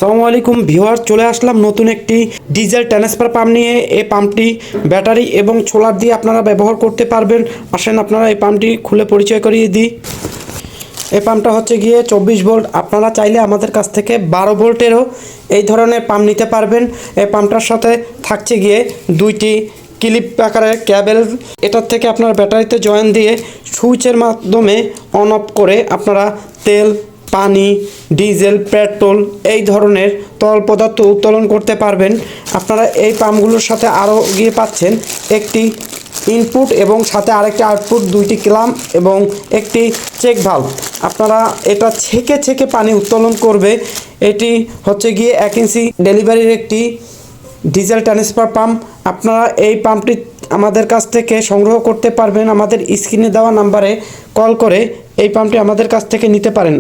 আসসালামু আলাইকুম ভিউয়ার, চলে আসলাম নতুন একটি ডিজেল ট্রান্সফার পাম্প নিয়ে। এই পাম্পটি ব্যাটারি এবং সোলার দিয়ে আপনারা ব্যবহার করতে পারবেন। আসেন আপনারা এই পাম্পটি খুলে পরিচয় করিয়ে দিই। এই পাম্পটা হচ্ছে গিয়ে 24 ভোল্ট। আপনারা চাইলে আমাদের কাছ থেকে 12 ভোল্টেরও এই ধরনের পাম্প নিতে পারবেন। এই পাম্পটার সাথে থাকছে গিয়ে দুইটি ক্লিপ আকারের ক্যাবেল। এটার থেকে আপনার ব্যাটারিতে জয়েন দিয়ে সুইচের মাধ্যমে অন অফ করে আপনারা তেল, পানি, ডিজেল, পেট্রোল এই ধরনের তরল পদার্থ উত্তোলন করতে পারবেন। আপনারা এই পাম্পগুলোর সাথে আরও গিয়ে পাচ্ছেন একটি ইনপুট এবং সাথে আরেকটি আউটপুট, দুইটি ক্লাম্প এবং একটি চেক ভাল্ব। আপনারা এটা ছেঁকে ছেঁকে পানি উত্তোলন করবে। এটি হচ্ছে গিয়ে 1 ইঞ্চি ডেলিভারির একটি ডিজেল ট্রান্সফার পাম্প। আপনারা এই পাম্পটি আমাদের কাছ থেকে সংগ্রহ করতে পারবেন। আমাদের স্ক্রিনে দেওয়া নাম্বারে কল করে এই পাম্পটি আমাদের কাছ থেকে নিতে পারেন।